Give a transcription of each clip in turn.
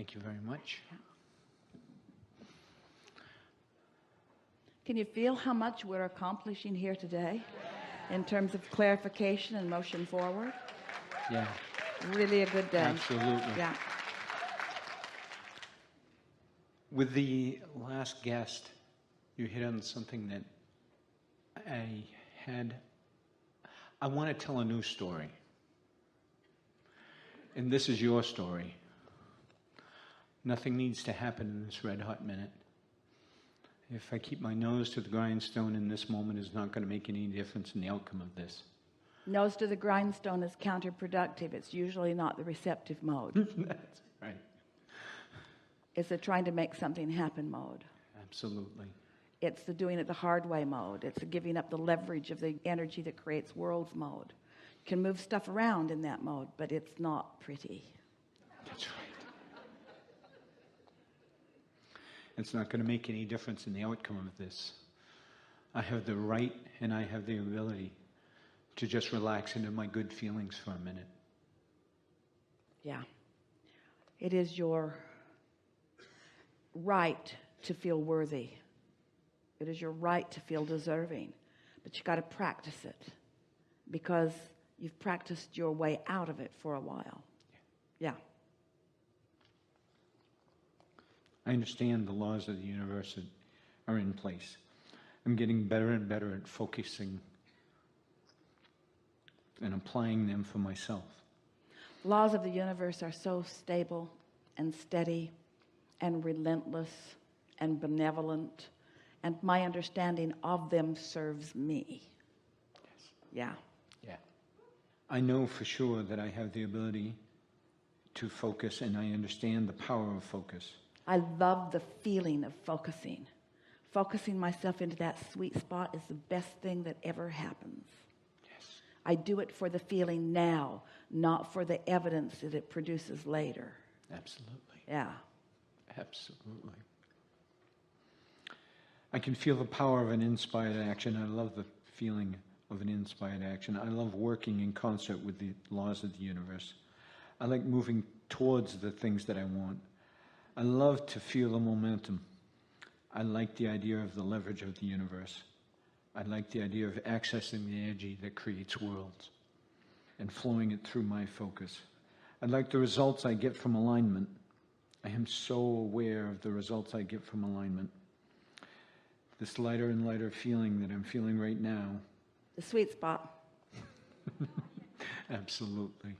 Thank you very much. Can you feel how much we're accomplishing here today in terms of clarification and motion forward? Yeah. Really a good day. Absolutely. Yeah. With the last guest, you hit on something that I want to tell a new story. And this is your story. Nothing needs to happen in this red hot minute. If I keep my nose to the grindstone in this moment, is not going to make any difference in the outcome of this. Nose to the grindstone is counterproductive. It's usually not the receptive mode. That's right. It's the trying to make something happen mode. Absolutely. It's the doing it the hard way mode. It's the giving up the leverage of the energy that creates worlds mode. You can move stuff around in that mode, but it's not pretty. That's right. It's not going to make any difference in the outcome of this. I have the right and I have the ability to just relax into my good feelings for a minute. Yeah. It is your right to feel worthy. It is your right to feel deserving. But you got to practice it because you've practiced your way out of it for a while. Yeah. I understand the laws of the universe that are in place. I'm getting better and better at focusing and applying them for myself. Laws of the universe are so stable and steady and relentless and benevolent, and my understanding of them serves me. Yes. Yeah. Yeah. I know for sure that I have the ability to focus, and I understand the power of focus. I love the feeling of focusing. Focusing myself into that sweet spot is the best thing that ever happens. Yes. I do it for the feeling now, not for the evidence that it produces later. Absolutely. Yeah. Absolutely. I can feel the power of an inspired action. I love the feeling of an inspired action. I love working in concert with the laws of the universe. I like moving towards the things that I want. I love to feel the momentum. I like the idea of the leverage of the universe. I like the idea of accessing the energy that creates worlds and flowing it through my focus. I like the results I get from alignment. I am so aware of the results I get from alignment. This lighter and lighter feeling that I'm feeling right now. The sweet spot. Absolutely.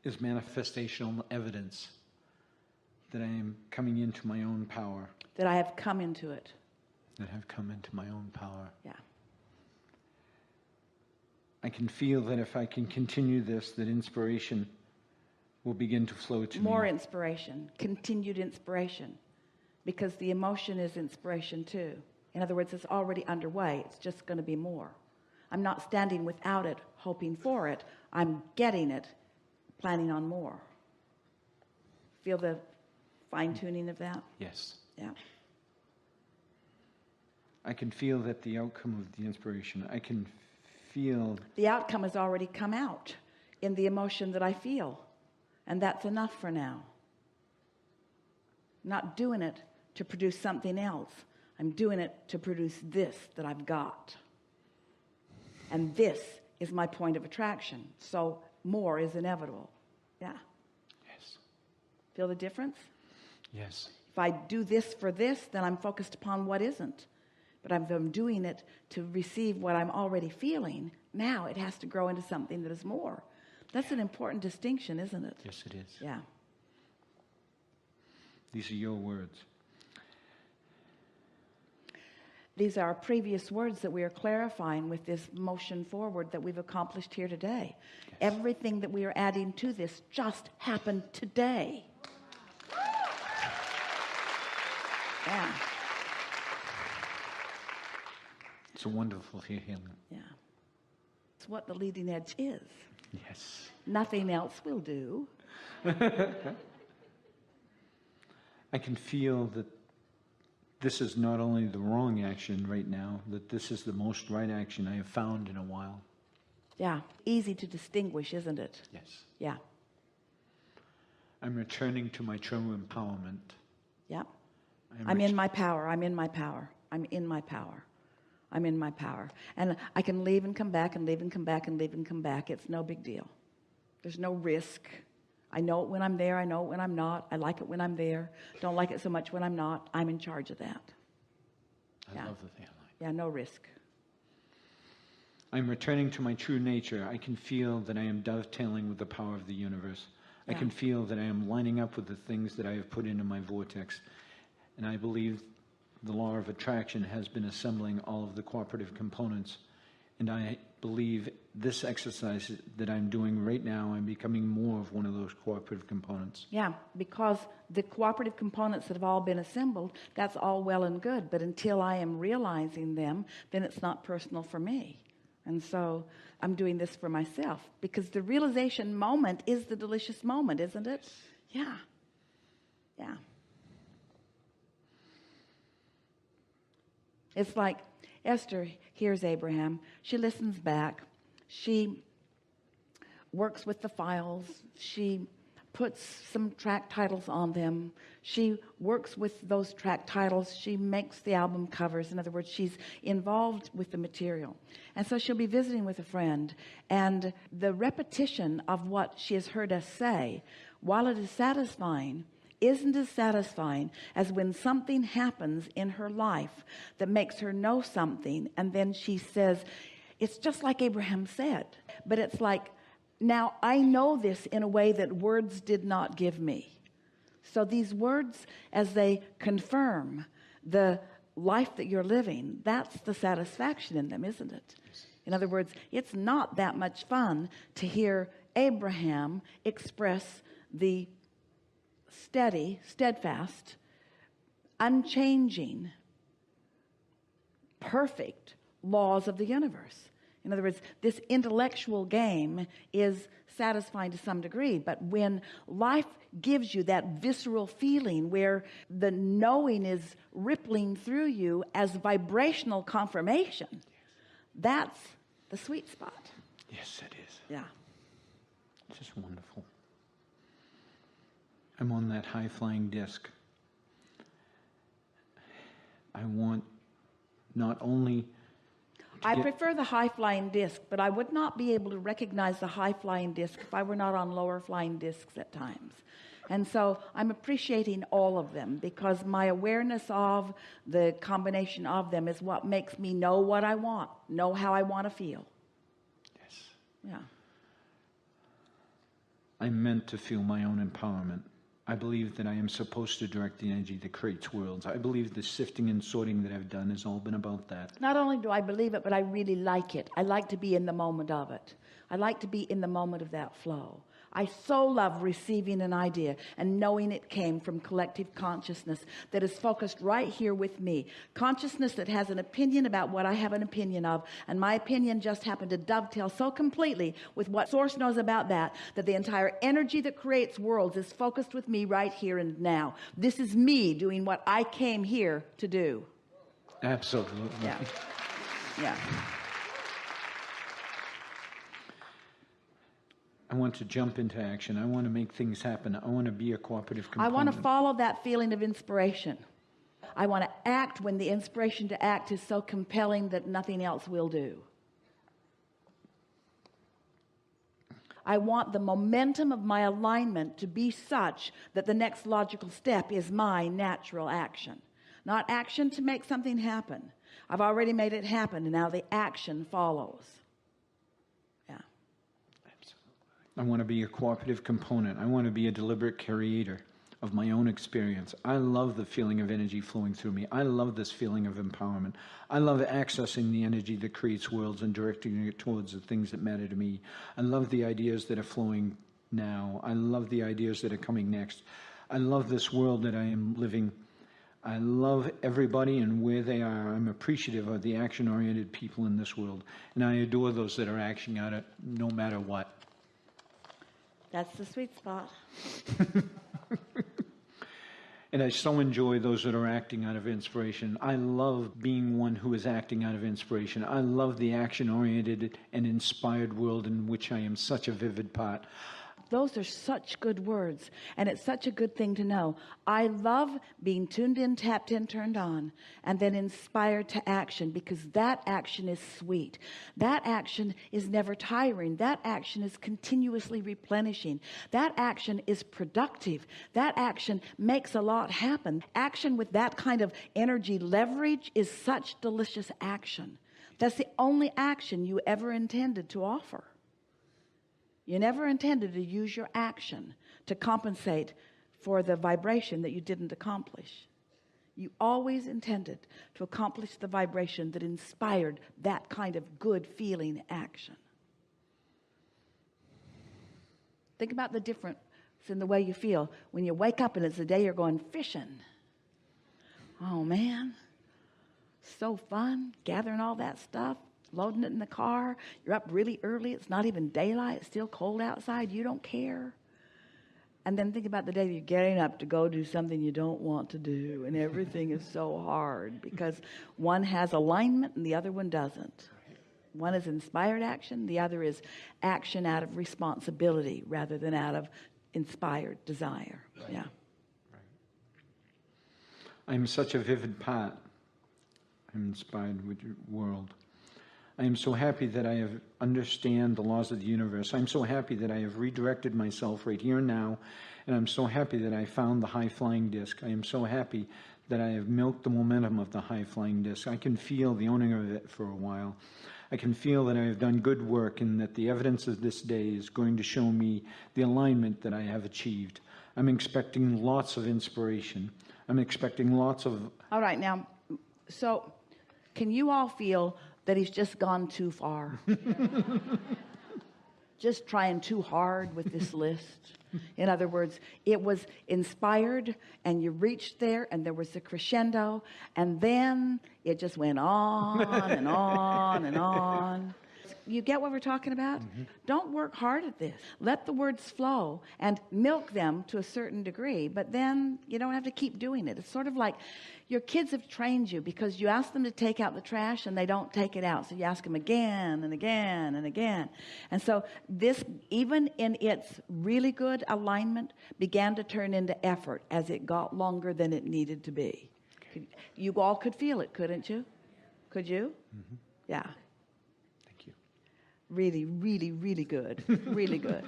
Is manifestational evidence that I am coming into my own power. That I have come into it. That I've come into my own power. Yeah. I can feel that if I can continue this, that inspiration will begin to flow to me. More inspiration, continued inspiration, because the emotion is inspiration too. In other words, it's already underway. It's just going to be more. I'm not standing without it, hoping for it. I'm getting it, planning on more. Feel the fine-tuning of that? Yes. Yeah. I can feel that the outcome of the inspiration, I can feel... The outcome has already come out in the emotion that I feel. And that's enough for now. I'm not doing it to produce something else. I'm doing it to produce this that I've got. And this is my point of attraction. So more is inevitable. Yeah. Yes. Feel the difference? Yes. If I do this for this, then I'm focused upon what isn't. But if I'm doing it to receive what I'm already feeling, now it has to grow into something that is more. That's an important distinction, isn't it? Yes, it is. Yeah. These are your words. These are previous words that we are clarifying with this motion forward that we've accomplished here today. Yes. Everything that we are adding to this just happened today. Yeah. It's a wonderful feeling. Yeah. It's what the leading edge is. Yes. Nothing else will do. I can feel that this is not only the wrong action right now, that this is the most right action I have found in a while. Yeah. Easy to distinguish, isn't it? Yes. Yeah. I'm returning to my true empowerment. Yep. I'm in my power. I'm in my power. I'm in my power. I'm in my power. And I can leave and come back and leave and come back and leave and come back. It's no big deal. There's no risk. I know it when I'm there. I know it when I'm not. I like it when I'm there. Don't like it so much when I'm not. I'm in charge of that. I love the family. Yeah, no risk. I'm returning to my true nature. I can feel that I am dovetailing with the power of the universe. I can feel that I am lining up with the things that I have put into my vortex. And I believe the law of attraction has been assembling all of the cooperative components. And I believe this exercise that I'm doing right now, I'm becoming more of one of those cooperative components. Yeah, because the cooperative components that have all been assembled, that's all well and good. But until I am realizing them, then it's not personal for me. And so I'm doing this for myself, because the realization moment is the delicious moment, isn't it? Yeah. Yeah. It's like Esther hears Abraham. She listens back. She works with the files. She puts some track titles on them. She works with those track titles. She makes the album covers. In other words, she's involved with the material. And so she'll be visiting with a friend. And the repetition of what she has heard us say, while it is satisfying, isn't as satisfying as when something happens in her life that makes her know something, and then she says, it's just like Abraham said, but it's like, now I know this in a way that words did not give me. So these words, as they confirm the life that you're living, that's the satisfaction in them, isn't it? In other words, it's not that much fun to hear Abraham express the steady, steadfast, unchanging, perfect laws of the universe. In other words, this intellectual game is satisfying to some degree, but when life gives you that visceral feeling where the knowing is rippling through you as vibrational confirmation, that's the sweet spot. Yes, it is. Yeah. It's just wonderful. I'm on that high-flying disc. I want not only... I prefer the high-flying disc, but I would not be able to recognize the high-flying disc if I were not on lower-flying discs at times. And so I'm appreciating all of them, because my awareness of the combination of them is what makes me know what I want, know how I want to feel. Yes. Yeah. I'm meant to feel my own empowerment. I believe that I am supposed to direct the energy that creates worlds. I believe the sifting and sorting that I've done has all been about that. Not only do I believe it, but I really like it. I like to be in the moment of it. I like to be in the moment of that flow. I so love receiving an idea and knowing it came from collective consciousness that is focused right here with me. Consciousness that has an opinion about what I have an opinion of, and my opinion just happened to dovetail so completely with what Source knows about that the entire energy that creates worlds is focused with me right here and now. This is me doing what I came here to do. Absolutely. Yeah. Yeah. I want to jump into action. I want to make things happen. I want to be a cooperative component. I want to follow that feeling of inspiration. I want to act when the inspiration to act is so compelling that nothing else will do. I want the momentum of my alignment to be such that the next logical step is my natural action. Not action to make something happen. I've already made it happen, and now the action follows. I want to be a cooperative component. I want to be a deliberate creator of my own experience. I love the feeling of energy flowing through me. I love this feeling of empowerment. I love accessing the energy that creates worlds and directing it towards the things that matter to me. I love the ideas that are flowing now. I love the ideas that are coming next. I love this world that I am living. I love everybody and where they are. I'm appreciative of the action-oriented people in this world. And I adore those that are acting on it no matter what. That's the sweet spot. And I so enjoy those that are acting out of inspiration. I love being one who is acting out of inspiration. I love the action-oriented and inspired world in which I am such a vivid part. Those are such good words, and it's such a good thing to know. I love being tuned in, tapped in, turned on, and then inspired to action, because that action is sweet. That action is never tiring. That action is continuously replenishing. That action is productive. That action makes a lot happen. Action with that kind of energy leverage is such delicious action. That's the only action you ever intended to offer. You never intended to use your action to compensate for the vibration that you didn't accomplish. You always intended to accomplish the vibration that inspired that kind of good feeling action. Think about the difference in the way you feel when you wake up and it's the day you're going fishing. Oh man, so fun, gathering all that stuff, loading it in the car. You're up really early. It's not even daylight. It's still cold outside. You don't care. And then think about the day you're getting up to go do something you don't want to do, and everything is so hard because one has alignment and the other one doesn't. One is inspired action. The other is action out of responsibility rather than out of inspired desire. Right. Yeah. Right. I'm such a vivid part. I'm inspired with your world. I am so happy that I have understand the laws of the universe. I'm so happy that I have redirected myself right here and now, and I'm so happy that I found the high-flying disc. I am so happy that I have milked the momentum of the high-flying disc. I can feel the owning of it for a while. I can feel that I have done good work and that the evidence of this day is going to show me the alignment that I have achieved. I'm expecting lots of inspiration. I'm expecting lots of... All right, now, so can you all feel that he's just gone too far? Just trying too hard with this list. In other words, it was inspired and you reached there and there was a crescendo, and then it just went on and on and on. You get what we're talking about? Mm-hmm. Don't work hard at this. Let the words flow and milk them to a certain degree, but then you don't have to keep doing it. It's sort of like your kids have trained you because you ask them to take out the trash and they don't take it out. So you ask them again and again and again. And so this, even in its really good alignment, began to turn into effort as it got longer than it needed to be. You all could feel it, couldn't you? Could you? Mm-hmm. Yeah. Really, really, really good. Really good.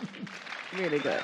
Really good.